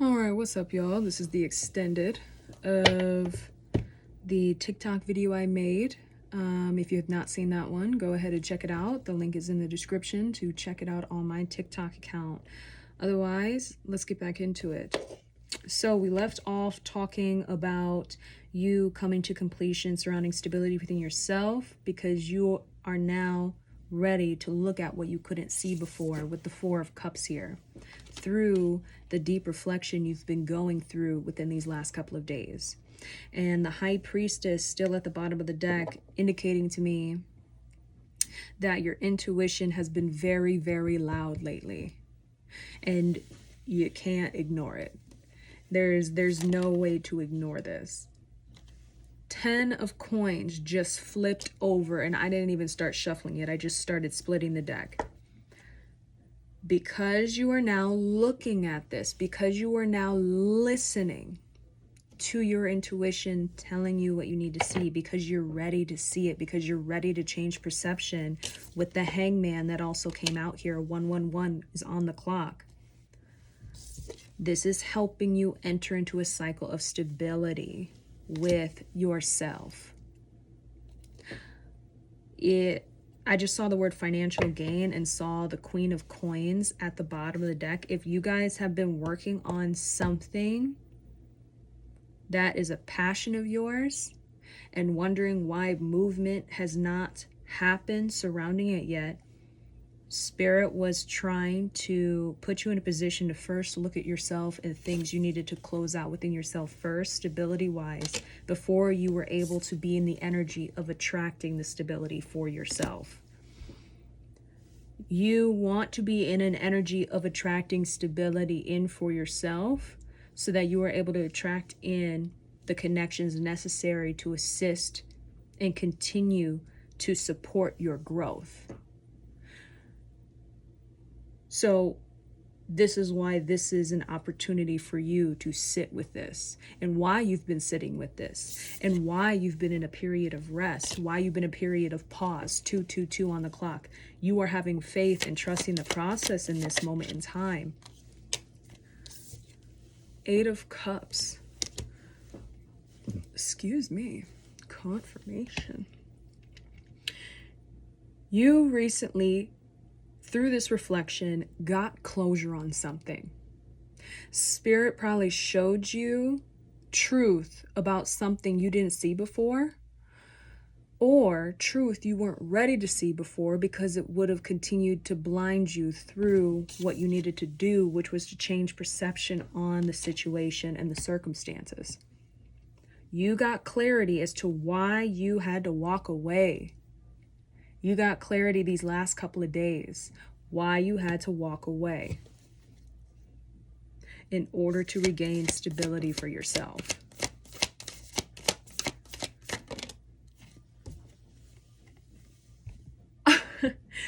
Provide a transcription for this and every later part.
All right, what's up, y'all? This is the extended of the TikTok video I made. If you have not seen that one, go ahead and check it out. The link is in the description to check it out on my TikTok account. Otherwise, let's get back into it. So we left off talking about you coming to completion surrounding stability within yourself, because you are now ready to look at what you couldn't see before with the Four of Cups here, through the deep reflection you've been going through within these last couple of days. And the High Priestess still at the bottom of the deck, indicating to me that your intuition has been very, very loud lately, and you can't ignore it. There's no way to ignore this. 10 of coins just flipped over, and I didn't even start shuffling yet. I just started splitting the deck. Because you are now looking at this, because you are now listening to your intuition telling you what you need to see, because you're ready to see it, because you're ready to change perception with the Hangman that also came out here. 111 is on the clock. This is helping you enter into a cycle of stability with yourself. I just saw the word financial gain and saw the Queen of Coins at the bottom of the deck. If you guys have been working on something that is a passion of yours and wondering why movement has not happened surrounding it yet, Spirit was trying to put you in a position to first look at yourself and things you needed to close out within yourself first, stability-wise, before you were able to be in the energy of attracting the stability for yourself. You want to be in an energy of attracting stability in for yourself so that you are able to attract in the connections necessary to assist and continue to support your growth. So this is why this is an opportunity for you to sit with this, and why you've been sitting with this, and why you've been in a period of rest, why you've been in a period of pause. 222 on the clock. You are having faith and trusting the process in this moment in time. 8 of Cups. Excuse me. Confirmation. You recently, through this reflection, got closure on something. Spirit probably showed you truth about something you didn't see before, or truth you weren't ready to see before because it would have continued to blind you through what you needed to do, which was to change perception on the situation and the circumstances. You got clarity as to why you had to walk away. You got clarity these last couple of days, why you had to walk away in order to regain stability for yourself.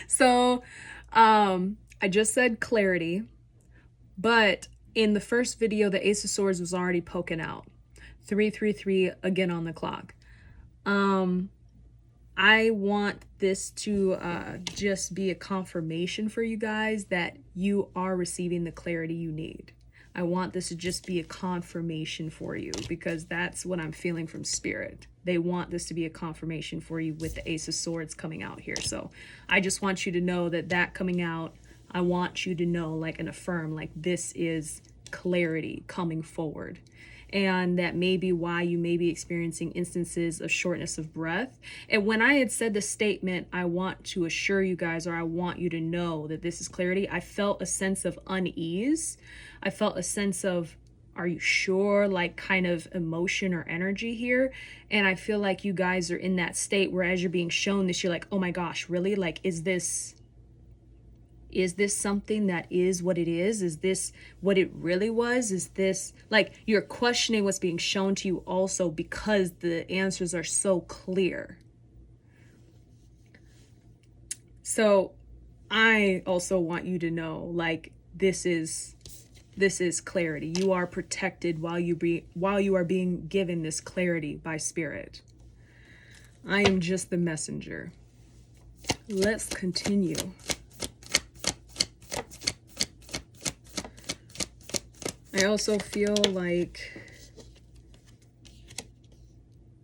So, I just said clarity, but in the first video, the Ace of Swords was already poking out. 333 again on the clock. I want this to just be a confirmation for you guys that you are receiving the clarity you need. I want this to just be a confirmation for you, because that's what I'm feeling from Spirit. They want this to be a confirmation for you with the Ace of Swords coming out here. So I just want you to know that coming out, I want you to know, like, and affirm, like, this is clarity coming forward. And that may be why you may be experiencing instances of shortness of breath. And when I had said the statement, I want to assure you guys, or I want you to know that this is clarity, I felt a sense of unease. I felt a sense of, are you sure, like, kind of emotion or energy here. And I feel like you guys are in that state where as you're being shown this, you're like, oh my gosh, really? Like, is this something that is what it is? Is this what it really was? Is this, like, you're questioning what's being shown to you also because the answers are so clear. So I also want you to know, like, this is clarity. You are protected while you are being given this clarity by Spirit. I am just the messenger. Let's continue. I also feel like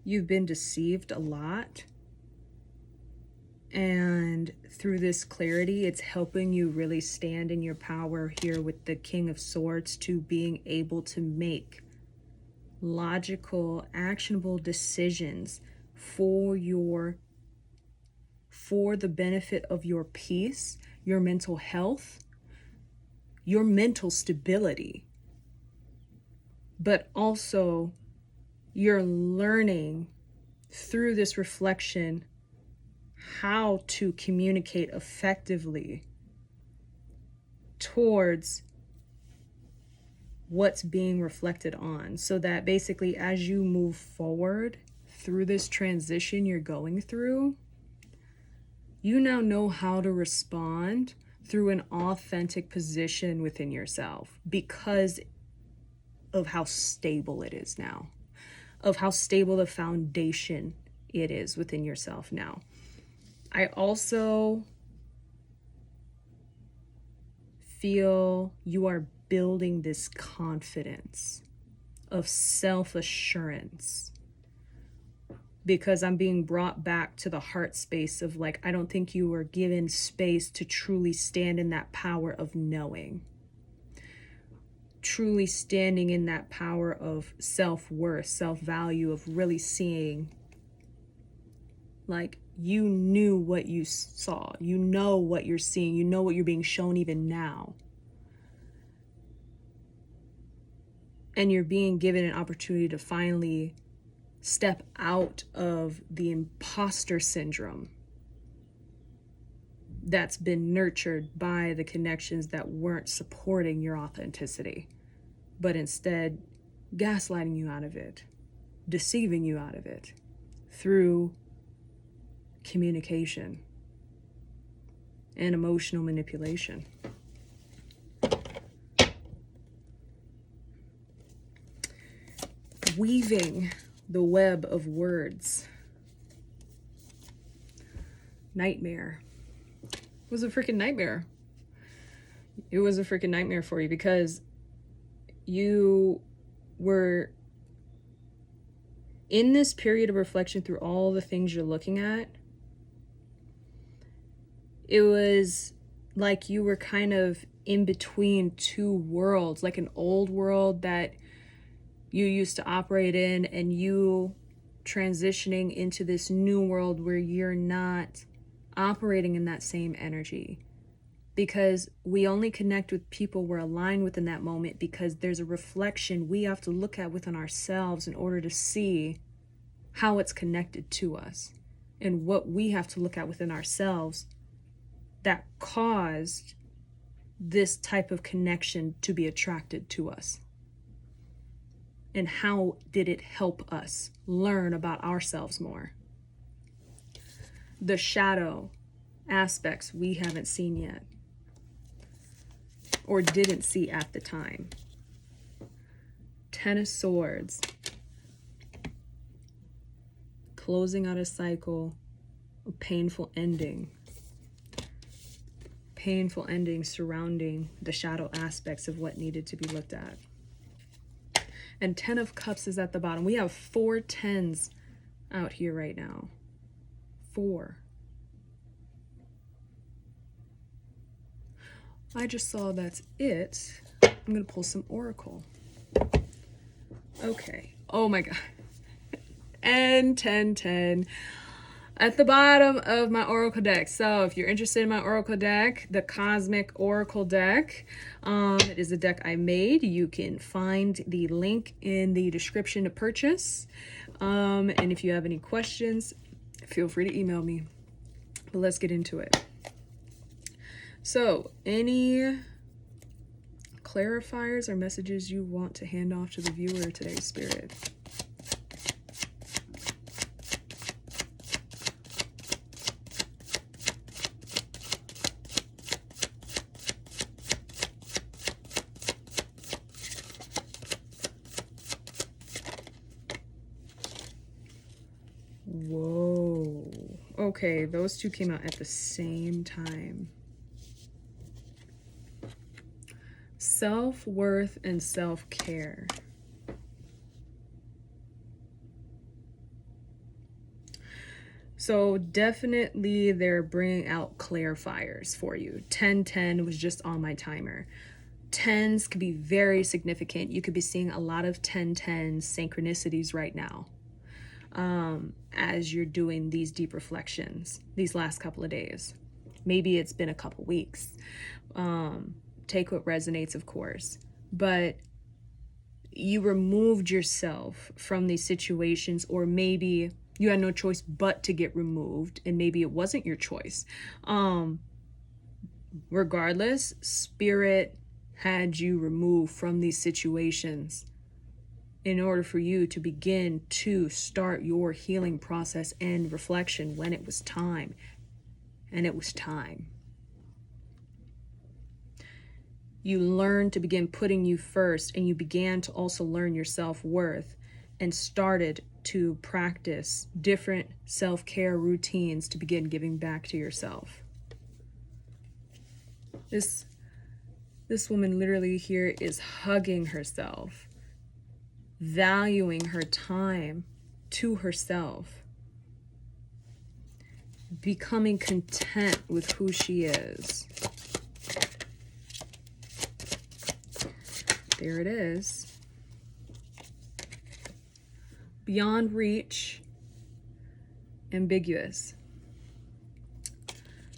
you've been deceived a lot. And through this clarity, it's helping you really stand in your power here with the King of Swords to being able to make logical, actionable decisions for the benefit of your peace, your mental health, your mental stability. But also you're learning through this reflection how to communicate effectively towards what's being reflected on, so that basically as you move forward through this transition you're going through, you now know how to respond through an authentic position within yourself because of how stable it is now, of how stable the foundation it is within yourself now. I also feel you are building this confidence of self-assurance, because I'm being brought back to the heart space of like, I don't think you were given space to truly stand in that power of knowing, truly standing in that power of self-worth, self-value, of really seeing, like, you knew what you saw, you know what you're seeing, you know what you're being shown even now. And you're being given an opportunity to finally step out of the imposter syndrome that's been nurtured by the connections that weren't supporting your authenticity, but instead gaslighting you out of it, deceiving you out of it through communication and emotional manipulation. Weaving the web of words. Nightmare. It was a freaking nightmare. It was a freaking nightmare for you because you were in this period of reflection through all the things you're looking at. It was like you were kind of in between two worlds, like an old world that you used to operate in, and you transitioning into this new world where you're not operating in that same energy, because we only connect with people we're aligned with in that moment, because there's a reflection we have to look at within ourselves in order to see how it's connected to us, and what we have to look at within ourselves that caused this type of connection to be attracted to us. And how did it help us learn about ourselves more? The shadow aspects we haven't seen yet, or didn't see at the time. Ten of Swords. Closing out a cycle, a painful ending. Painful ending surrounding the shadow aspects of what needed to be looked at. And 10 of Cups is at the bottom. We have 4 tens out here right now. 4. I just saw that's it. I'm going to pull some Oracle. Okay. Oh my God. And 10, 10. At the bottom of my Oracle deck. So if you're interested in my Oracle deck, the Cosmic Oracle deck, it is a deck I made. You can find the link in the description to purchase. And if you have any questions, feel free to email me. But let's get into it. So any clarifiers or messages you want to hand off to the viewer today, Spirit? Whoa. Okay, those two came out at the same time. self-worth and self-care. So definitely they're bringing out clarifiers for you. 1010 was just on my timer. 10s could be very significant. You could be seeing a lot of 1010 synchronicities right now as you're doing these deep reflections these last couple of days. Maybe it's been a couple weeks. Take what resonates, of course. But you removed yourself from these situations, or maybe you had no choice but to get removed, and maybe it wasn't your choice. Regardless, spirit had you removed from these situations in order for you to begin to start your healing process and reflection when it was time. And it was time. You learned to begin putting you first, and you began to also learn your self-worth and started to practice different self-care routines to begin giving back to yourself. This woman literally here is hugging herself, valuing her time to herself, becoming content with who she is. There it is. Beyond reach, ambiguous.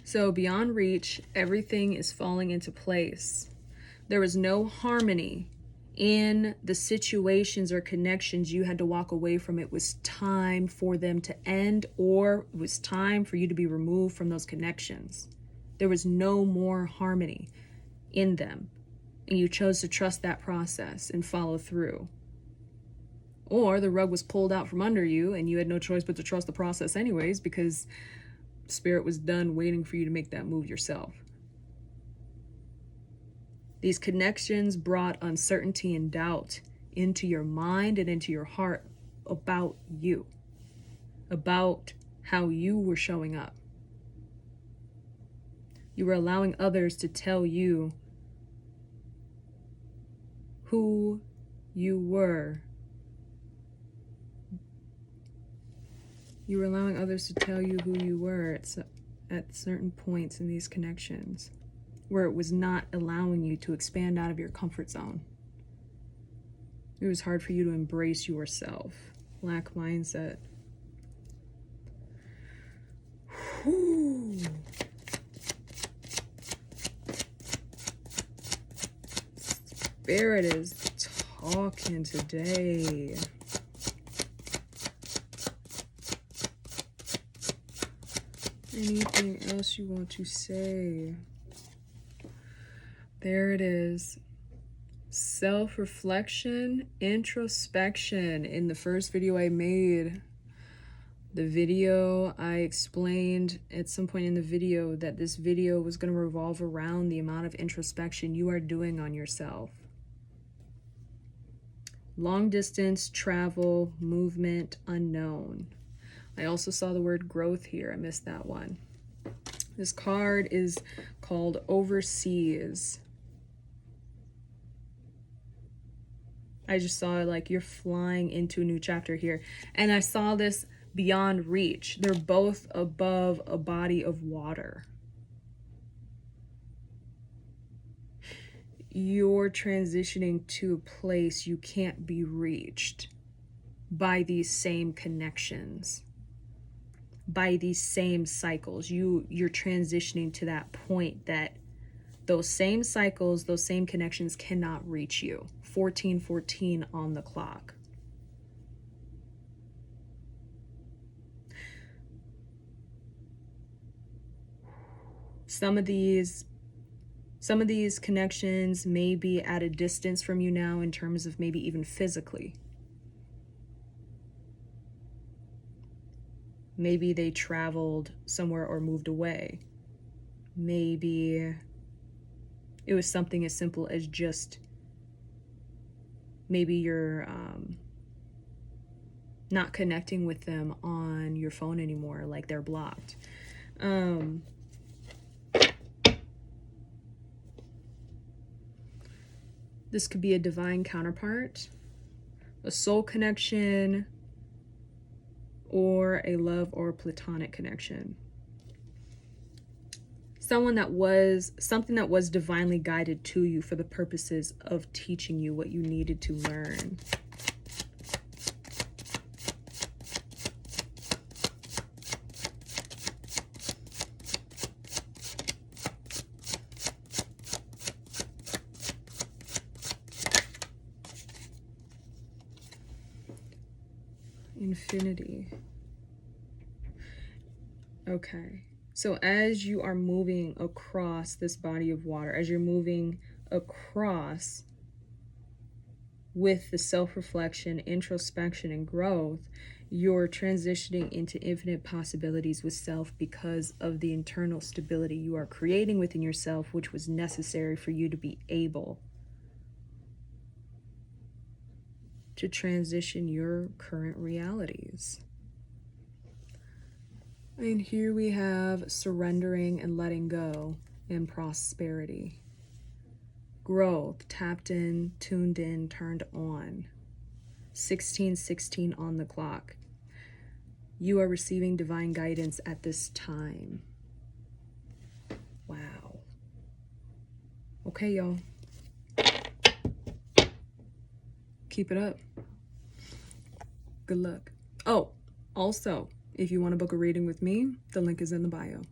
So beyond reach, everything is falling into place. There was no harmony in the situations or connections you had to walk away from. It was time for them to end, or it was time for you to be removed from those connections. There was no more harmony in them, and you chose to trust that process and follow through. Or the rug was pulled out from under you and you had no choice but to trust the process anyways, because spirit was done waiting for you to make that move yourself. These connections brought uncertainty and doubt into your mind and into your heart about you, about how you were showing up. You were allowing others to tell you who you were. You were allowing others to tell you who you were at certain points in these connections, where it was not allowing you to expand out of your comfort zone. It was hard for you to embrace yourself. Lack mindset. Whew. Spirit is talking today. Anything else you want to say? There it is. Self-reflection, introspection. In the first video I made, the video I explained at some point in the video that this video was going to revolve around the amount of introspection you are doing on yourself. Long distance, travel, movement, unknown. I also saw the word growth here. I missed that one. This card is called Overseas. I just saw like you're flying into a new chapter here. And I saw this beyond reach. They're both above a body of water. You're transitioning to a place you can't be reached by these same connections, by these same cycles. You're transitioning to that point that those same cycles, those same connections cannot reach you. 1414 on the clock. Some of these connections may be at a distance from you now in terms of maybe even physically. Maybe they traveled somewhere or moved away. Maybe it was something as simple as just maybe you're not connecting with them on your phone anymore, like they're blocked. And, This could be a divine counterpart, a soul connection, or a love or platonic connection. Something that was divinely guided to you for the purposes of teaching you what you needed to learn. Infinity. Okay. So as you are moving across this body of water, as you're moving across with the self-reflection, introspection, and growth, you're transitioning into infinite possibilities with self because of the internal stability you are creating within yourself, which was necessary for you to be able to transition your current realities. And here we have surrendering and letting go and prosperity. Growth, tapped in, tuned in, turned on. 1616 on the clock. You are receiving divine guidance at this time. Wow. Okay, y'all. Keep it up. Good luck. Oh, also, if you want to book a reading with me, the link is in the bio.